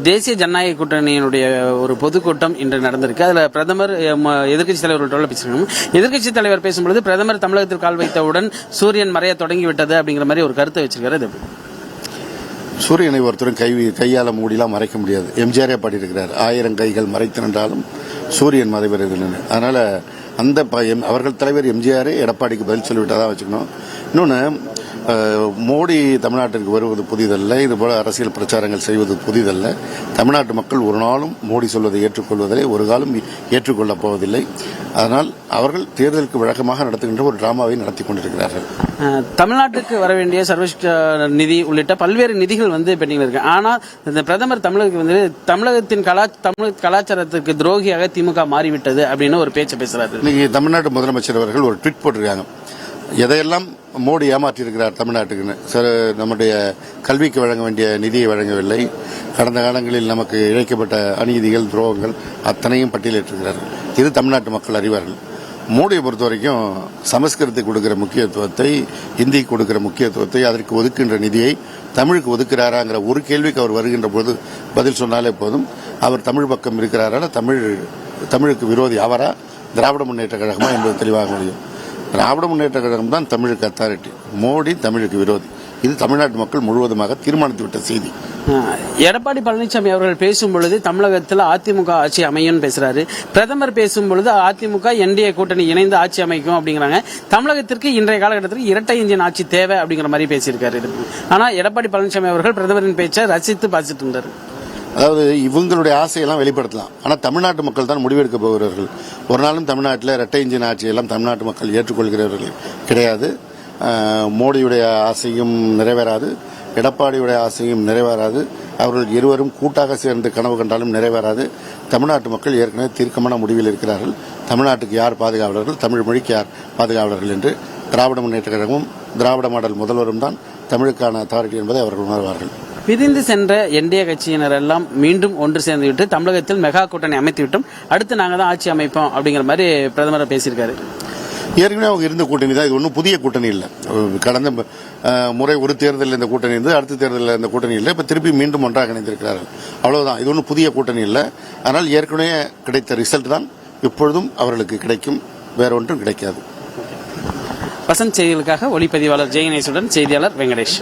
தேசிய ஜனநாயக கூட்டணியினுடைய ஒரு பொதுக்கூட்டம் இன்று நடந்திருக்கு. அதுல பிரதமர் எதிர்க்கட்சி தலைவர் உள்ளிட்டவர்கள் பேசியிருக்காங்க. எதிர்க்கட்சி தலைவர் பேசும்பொழுது பிரதமர் தமிழகத்தில் கால் வைத்தவுடன் சூரியன் மறைய தொடங்கிவிட்டது அப்படிங்கிற மாதிரி ஒரு கருத்தை வச்சிருக்காரு. சூரியனை ஒருத்தரும் கையால மூடிலாம் மறைக்க முடியாது. எம்ஜிஆரே பாடியிருக்கிறார், 1000 கைகள் மறைத்து நின்றாலும் சூரியன் மறைவதில்லை. அதனால அந்த அவர்கள் தலைவர் எம்ஜிஆரே எடப்பாடிக்கு பதில் சொல்லிவிட்டதான் வச்சுக்கணும். இன்னொன்று, மோடி தமிழ்நாட்டிற்கு வருவது புதிதல்ல, இதுபோல அரசியல் பிரச்சாரங்கள் செய்வது புதிதல்ல. தமிழ்நாட்டு மக்கள் ஒரு நாளும் மோடி சொல்வதை ஏற்றுக்கொள்வதில்லை, ஒரு காலம் ஏற்றுக்கொள்ளப் போவதில்லை. அதனால் அவர்கள் தேர்தலுக்கு வழக்கமாக நடத்துகின்ற ஒரு டிராமாவை நடத்தி கொண்டிருக்கிறார்கள். தமிழ்நாட்டுக்கு வர வேண்டிய சர்வசிக்ஷா நிதி உள்ளிட்ட பல்வேறு நிதிகள் பெண்டிங் இருக்கு. ஆனால் இந்த பிரதமர் தமிழகத்தின் கலாச்சாரத்திற்கு துரோகியாக திமுக மாறிவிட்டது அப்படின்னு ஒரு பேச்சு பேசுறாரு. இன்னைக்கு தமிழ்நாட்டு முதலமைச்சர் அவர்கள் ஒரு ட்வீட் போட்டிருக்காங்க. எதையெல்லாம் மோடி ஏமாற்றியிருக்கிறார் தமிழ்நாட்டுக்குன்னு. நம்முடைய கல்விக்கு வழங்க வேண்டிய நிதியை வழங்கவில்லை. கடந்த காலங்களில் நமக்கு இழைக்கப்பட்ட அநீதிகள், துரோகங்கள் அத்தனையும் பட்டியலிட்டிருக்கிறார்கள். இது தமிழ்நாட்டு மக்கள் அறிவார்கள். மோடியை பொறுத்த வரைக்கும் சமஸ்கிருதத்துக்கு கொடுக்கிற முக்கியத்துவத்தை, ஹிந்திக்கு கொடுக்கிற முக்கியத்துவத்தை, அதற்கு ஒதுக்கின்ற நிதியை தமிழுக்கு ஒதுக்குறாராங்கிற ஒரு கேள்விக்கு அவர் வருகின்ற போது பதில் சொன்னாலே போதும். அவர் தமிழ் பக்கம் இருக்கிறாரா, தமிழுக்கு விரோதி அவரா, திராவிட முன்னேற்ற கழகமா என்பது தெளிவாக முடியும். திராவிட முன்னேற்ற கழகம் தான் தமிழுக்கு அத்தாரிட்டி, மோடி தமிழுக்கு விரோதி. இது தமிழ்நாட்டு மக்கள் முழுவதுமாக தீர்மானித்துவிட்ட செய்தி. எடப்பாடி பழனிசாமி அவர்கள் பேசும்பொழுது தமிழகத்தில் அதிமுக ஆட்சி அமையும் பேசுறாரு. பிரதமர் பேசும்பொழுது அதிமுக என்டிஏ கூட்டணி இணைந்து ஆட்சி அமைக்கும் அப்படிங்கிறாங்க. தமிழகத்திற்கு இன்றைய காலகட்டத்தில் இரட்டை இன்ஜின் ஆட்சி தேவை அப்படிங்கிற மாதிரி பேசியிருக்காரு. ஆனா எடப்பாடி பழனிசாமி அவர்கள் பிரதமரின் பேச்சை ரசித்து பார்த்துட்டு இருந்தார். அதாவது இவங்களுடைய ஆசையெல்லாம் வெளிப்படுத்தலாம், ஆனால் தமிழ்நாட்டு மக்கள் தான் முடிவெடுக்க போகிறார்கள். ஒரு நாளும் தமிழ்நாட்டில் இரட்டை இன்ஜின் ஆட்சியெல்லாம் தமிழ்நாட்டு மக்கள் ஏற்றுக்கொள்கிறவர்கள் கிடையாது. மோடியுடைய ஆசையும் நிறைவேறாது, எடப்பாடியுடைய ஆசையும் நிறைவேறாது. அவர்கள் இருவரும் கூட்டாக சேர்ந்து கனவு கண்டாலும் நிறைவேறாது. தமிழ்நாட்டு மக்கள் ஏற்கனவே தீர்க்கமான முடிவில் இருக்கிறார்கள். தமிழ்நாட்டுக்கு யார் பாதுகாவலர்கள், தமிழ் மொழிக்கு யார் பாதுகாவலர்கள் என்று திராவிட முன்னேற்ற கழகமும் திராவிட மாடல் முதல்வரும் தான் தமிழுக்கான அத்தாரிட்டி என்பதை அவர்கள் உணர்வார்கள். பிரிந்து சென்ற என்டிஏ கட்சியினர் எல்லாம் மீண்டும் ஒன்று சேர்ந்துவிட்டு தமிழகத்தில் மெகா கூட்டணி அமைத்துவிட்டோம், அடுத்து நாங்கள் தான் ஆட்சி அமைப்போம் அப்படிங்கிற மாதிரி பிரதமர் பேசியிருக்காரு. ஏற்கனவே அவங்க இருந்த கூட்டணி தான், இது ஒன்றும் புதிய கூட்டணி இல்லை. கடந்த முறை ஒரு தேர்தலில் இந்த கூட்டணி இருந்து, அடுத்த தேர்தலில் இந்த கூட்டணி இல்லை. இப்போ திருப்பி மீண்டும் ஒன்றாக இணைந்திருக்கிறார்கள், அவ்வளவுதான். இது ஒன்றும் புதிய கூட்டணி இல்லை. அதனால் ஏற்கனவே கிடைத்த ரிசல்ட் தான் இப்பொழுதும் அவர்களுக்கு கிடைக்கும், வேற ஒன்றும் கிடைக்காது. வசந்த் செய்திகளுக்காக ஒளிப்பதிவாளர் ஜெயநேசுடன் செய்தியாளர் வெங்கடேஷ்.